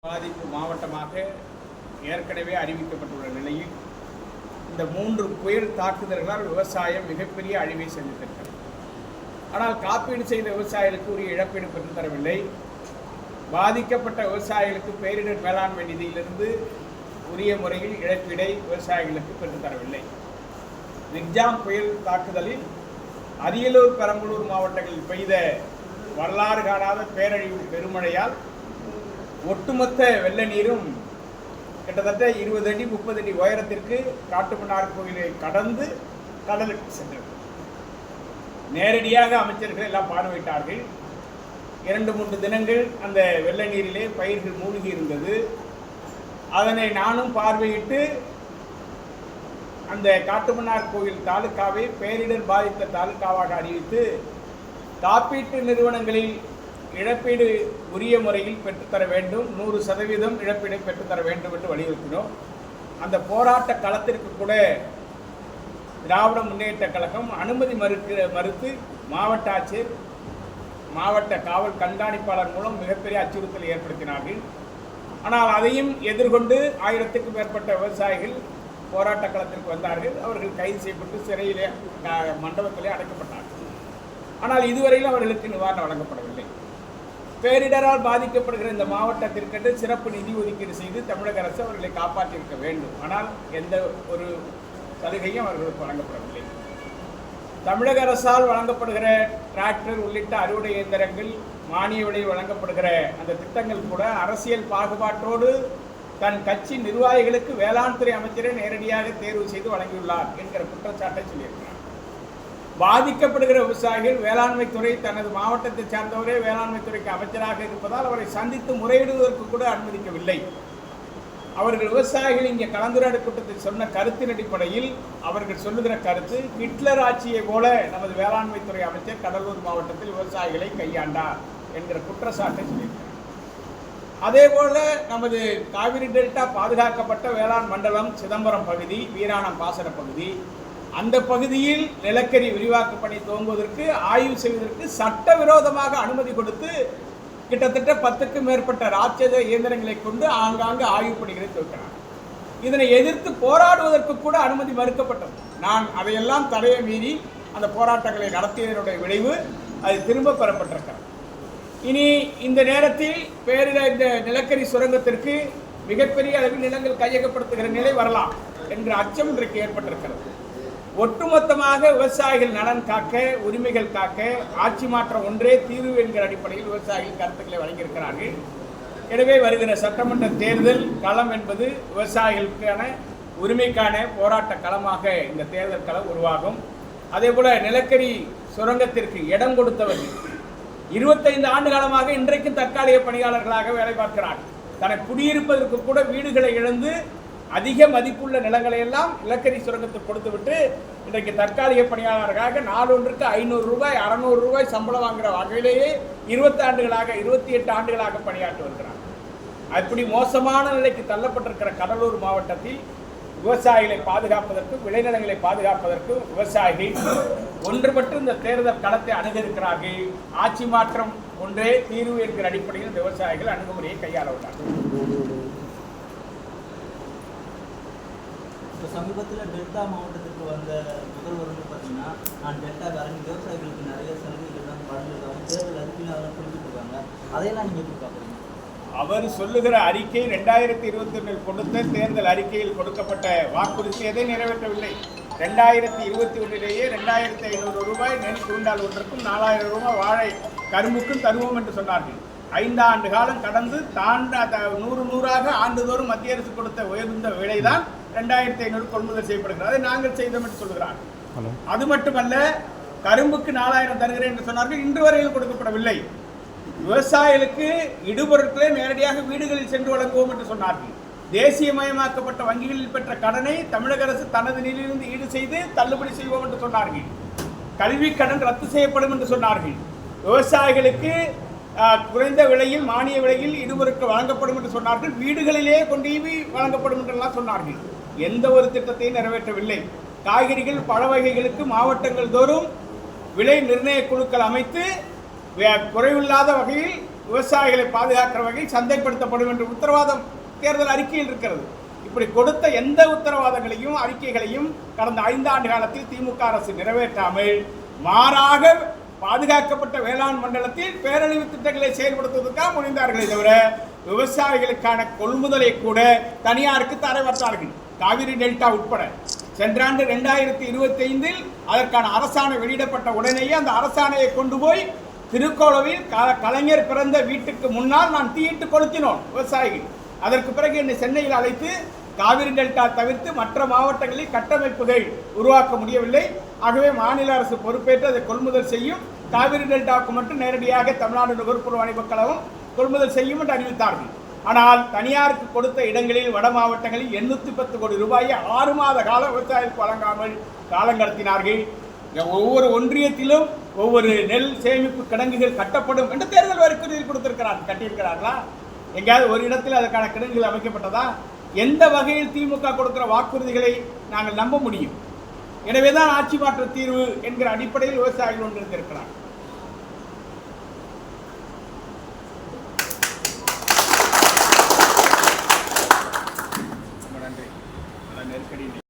பாதிப்பு மாவட்டமாக ஏற்கனவே அறிவிக்கப்பட்டுள்ள நிலையில் இந்த 3 புயல் தாக்குதல்களால் விவசாயம் மிகப்பெரிய அழிவை சந்தித்திருக்கிறது. ஆனால் காப்பீடு செய்த விவசாயிகளுக்கு உரிய இழப்பீடு பெற்றுத்தரவில்லை. பாதிக்கப்பட்ட விவசாயிகளுக்கு பேரிடர் மேலாண்மை நிதியிலிருந்து உரிய முறையில் இழப்பீடை விவசாயிகளுக்கு பெற்றுத்தரவில்லை. நிக்ஜாம் புயல் தாக்குதலில் அரியலூர், பெரம்பலூர் மாவட்டங்களில் பெய்த வரலாறு காணாத பேரழிவு பெருமழையால் ஒட்டுமொத்த வெள்ள நீரும் கிட்டத்தட்ட 20 அடி 30 அடி உயரத்திற்கு காட்டுமன்னார் கோயிலை கடந்து கடலுக்கு சென்றது. நேரடியாக அமைச்சர்கள் எல்லாம் பார்வையிட்டார்கள். 2-3 தினங்கள் அந்த வெள்ள நீரிலே பயிர்கள் மூழ்கி இருந்தது. அதனை நானும் பார்வையிட்டு அந்த காட்டுமன்னார் கோயில் தாலுக்காவை பேரிடர் பாதித்த தாலுக்காவாக அறிவித்து காப்பீட்டு நிறுவனங்களில் இழப்பீடு உரிய முறையில் பெற்றுத்தர வேண்டும், 100% இழப்பீடை பெற்றுத்தர வேண்டும் என்று வலியுறுத்தினோம். அந்த போராட்ட களத்திற்கு கூட திராவிட முன்னேற்ற கழகம் அனுமதி மறுத்து மாவட்ட ஆட்சியர், மாவட்ட காவல் கண்காணிப்பாளர் மூலம் மிகப்பெரிய அச்சுறுத்தலை ஏற்படுத்தினார்கள். ஆனால் அதையும் எதிர்கொண்டு 1000க்கும் மேற்பட்ட விவசாயிகள் போராட்ட களத்திற்கு வந்தார்கள். அவர்கள் கைது செய்யப்பட்டு சிறையிலே மண்டபத்திலே அடைக்கப்பட்டார்கள். ஆனால் இதுவரையில் அவர்களுக்கு நிவாரணம் வழங்கப்படவில்லை. பேரிடரால் பாதிக்கப்படுகிற இந்த மாவட்டத்திற்கென்று சிறப்பு நிதி ஒதுக்கீடு செய்து தமிழக அரசு அவர்களை காப்பாற்றியிருக்க வேண்டும். ஆனால் எந்த ஒரு சலுகையும் அவர்களுக்கு வழங்கப்படவில்லை. தமிழக அரசால் வழங்கப்படுகிற டிராக்டர் உள்ளிட்ட அறுவடை இயந்திரங்கள், மானிய விலை வழங்கப்படுகிற அந்த திட்டங்கள் கூட அரசியல் பாகுபாட்டோடு தன் கட்சி நிர்வாகிகளுக்கு வேளாண் துறை அமைச்சரை நேரடியாக தேர்வு செய்து வழங்கியுள்ளார் என்கிற குற்றச்சாட்டை சொல்லியிருக்கிறார். பாதிக்கப்படுகிற விவசாயிகள் வேளாண்மை துறை தனது மாவட்டத்தை சார்ந்தவரே வேளாண்மை துறைக்கு அமைச்சராக இருப்பதால் அவரை சந்தித்து முறையிடுவதற்கு கூட அனுமதிக்கவில்லை. அவர்கள் விவசாயிகள் இங்கே கலந்துரையாடல் கூட்டத்தில் சொன்ன கருத்தின் அடிப்படையில் அவர்கள் சொல்லுகிற கருத்து ஹிட்லர் ஆட்சியை போல நமது வேளாண்மை துறை அமைச்சர் கடலூர் மாவட்டத்தில் விவசாயிகளை கையாண்டார் என்கிற குற்றச்சாட்டை சொல்லியிருக்கிறார். அதே போல நமது காவிரி டெல்டா பாதுகாக்கப்பட்ட வேளாண் மண்டலம் சிதம்பரம் பகுதி, வீராணம் பாசன பகுதி, அந்த பகுதியில் நிலக்கரி விரிவாக்க பணி துவங்குவதற்கு ஆய்வு செய்வதற்கு சட்டவிரோதமாக அனுமதி கொடுத்து கிட்டத்தட்ட 10க்கும் மேற்பட்ட ராட்சத இயந்திரங்களை கொண்டு ஆங்காங்கு ஆய்வு பணிகளை துவக்கினார். இதனை எதிர்த்து போராடுவதற்கு கூட அனுமதி மறுக்கப்பட்டது. நான் அதையெல்லாம் தடையை மீறி அந்த போராட்டங்களை நடத்தியதனுடைய விளைவு அது திரும்ப பெறப்பட்டிருக்கிறது. இனி இந்த நேரத்தில் இந்த நிலக்கரி சுரங்கத்திற்கு மிகப்பெரிய அளவில் நிலங்கள் கையகப்படுத்துகிற நிலை வரலாம் என்கிற அச்சம் இன்றைக்கு ஏற்பட்டிருக்கிறது. ஒட்டுமொத்தமாக விவசாயிகள் நலன் காக்க, உரிமைகள் காக்க ஆட்சி மாற்றம் ஒன்றே தீர்வு என்கிற அடிப்படையில் விவசாயிகள் கருத்துக்களை வழங்கியிருக்கிறார்கள். எனவே வருகிற சட்டமன்ற தேர்தல் களம் என்பது விவசாயிகளுக்கான உரிமைக்கான போராட்ட களமாக இந்த தேர்தல் களம் உருவாகும். அதே போல நிலக்கரி சுரங்கத்திற்கு இடம் கொடுத்தவர்கள் 25 ஆண்டு காலமாக இன்றைக்கும் தற்காலிக பணியாளர்களாக வேலை பார்க்கிறார்கள். தனக்கு குடியிருப்பதற்கு கூட வீடுகளை இழந்து அதிக மதிப்புள்ள நிலங்களை எல்லாம் நிலக்கரி சுரங்கத்துக்கு கொடுத்துவிட்டு இன்றைக்கு தற்காலிக பணியாளர்களாக நாளொன்றுக்கு 500 ரூபாய் 600 ரூபாய் சம்பளம் வாங்குகிற வகையிலேயே 28 ஆண்டுகளாக பணியாற்றி வருகிறார். அப்படி மோசமான நிலைக்கு தள்ளப்பட்டிருக்கிற கடலூர் மாவட்டத்தில் விவசாயிகளை பாதுகாப்பதற்கு, விளைநிலங்களை பாதுகாப்பதற்கு விவசாயிகள் ஒன்றுபட்டு இந்த தேர்தல் களத்தை அணுகியிருக்கிறார்கள். ஆட்சி மாற்றம் ஒன்றே தீர்வு என்கிற அடிப்படையில் விவசாயிகள் அணுகுமுறையை கையாள உள்ளார்கள். சமீபத்தில் டெல்டா மாவட்டத்திற்கு வந்த முதல்வர் பார்த்தீங்கன்னா, நான் டெல்டாக்காரன் விவசாயிகளுக்கு நிறைய சலுகைகள் தான் வழங்குறதாகவும் தேர்தல் அறிக்கையில் அதெல்லாம் குறிப்பிட்டிருக்காங்க. அதையெல்லாம் நீங்கள் எப்படி பார்க்குறீங்க? அவர் சொல்லுகிற அறிக்கை 2021 கொடுத்த தேர்தல் அறிக்கையில் கொடுக்கப்பட்ட வாக்குறுதி எதை நிறைவேற்றவில்லை. 2021 2500 ரூபாய் நெல் குவிண்டால் ஒன்றுக்கும் 4000 ரூபாய் வாழை கரும்புக்கும் தருவோம் என்று சொன்னார்கள். 5 ஆண்டு காலம் கடந்து 100 ஆண்டுதோறும் மத்திய அரசு கொடுத்த உயர்ந்த விலைதான் 2500 கொள்முதல் செய்யப்படுகிறது. அதை நாங்கள் செய்தோம் என்று சொல்கிறார். அது மட்டுமல்ல, கரும்புக்கு 4000 தருகிறேன் என்று சொன்னார்கள். இன்று வரையில் கொடுக்கப்படவில்லை. விவசாயிகளுக்கு இடுபொருட்களை நேரடியாக வீடுகளில் சென்று வழங்குவோம் என்று சொன்னார்கள். தேசியமயமாக்கப்பட்ட வங்கிகளில் பெற்ற கடனை தமிழக அரசு தனது நிதியிலிருந்து ஈடு செய்து தள்ளுபடி செய்வோம் என்று சொன்னார்கள். கல்வி கடன் ரத்து செய்யப்படும் என்று சொன்னார்கள். விவசாயிகளுக்கு குறைந்த விலையில், மானிய விலையில் இடுபொருட்கள் வழங்கப்படும் என்று சொன்னார்கள். வீடுகளிலே கொண்டு வழங்கப்படும் என்றெல்லாம் சொன்னார்கள். எந்த ஒரு திட்டத்தையும் நிறைவேற்றவில்லை. காய்கறிகள், பழ வகைகளுக்கு மாவட்டங்கள் தோறும் விலை நிர்ணய குழுக்கள் அமைத்து குறைவில்லாத வகையில் விவசாயிகளை பாதுகாக்கிற வகையில் சந்தைப்படுத்தப்படும் என்ற உத்தரவாதம் தேர்தல் அறிக்கையில் இருக்கிறது. இப்படி கொடுத்த எந்த உத்தரவாதங்களையும் அறிக்கைகளையும் கடந்த 5 ஆண்டு காலத்தில் திமுக அரசு நிறைவேற்றாமல் மாறாக பாதுகாக்கப்பட்ட வேளாண் மண்டலத்தில் பேரழிவு திட்டங்களை செயல்படுத்துவதற்காக முனைந்தார்களே தவிர விவசாயிகளுக்கான கொள்முதலை கூட தனியாருக்கு தரவற்றார்கள். காவிரி டெல்டா உட்பட சென்ற ஆண்டு 2025 அதற்கான அரசாணை வெளியிடப்பட்ட உடனேயே அந்த அரசாணையை கொண்டு போய் திருக்கோளவில் கலைஞர் பிறந்த வீட்டுக்கு முன்னால் நான் தீயிட்டு கொளுத்தினோம் விவசாயிகள். அதற்கு பிறகு என்னை சென்னையில் அழைத்து காவிரி டெல்டா தவிர்த்து மற்ற மாவட்டங்களில் கட்டமைப்புகள் உருவாக்க முடியவில்லை, ஆகவே மாநில அரசு பொறுப்பேற்று அதை கொள்முதல் செய்யும், காவிரி டெல்டாவுக்கு மட்டும் நேரடியாக தமிழ்நாடு நுகர்பொருள் வாணிபக் கழகம் கொள்முதல் செய்யும் என்று அறிவித்தார்கள். ஆனால் தனியாருக்கு கொடுத்த இடங்களில் வட மாவட்டங்களில் 810 கோடி ரூபாயை 6 மாத காலம் விவசாயிகளுக்கு வழங்காமல் காலங்கடத்தினார்கள். ஒவ்வொரு ஒன்றியத்திலும் ஒவ்வொரு நெல் சேமிப்பு கிடங்குகள் கட்டப்படும் என்று தேர்தல் வாக்குறுதியில் கொடுத்திருக்கிறார்கள். கட்டியிருக்கிறார்களா? எங்கேயாவது ஒரு இடத்தில் அதற்கான கிடங்குகள் அமைக்கப்பட்டதா? எந்த வகையில் திமுக கொடுக்கிற வாக்குறுதிகளை நாங்கள் நம்ப முடியும்? எனவேதான் ஆட்சி மாற்ற தீர்வு என்கிற அடிப்படையில் விவசாயிகள் ஒன்றிருக்கிறார்கள்.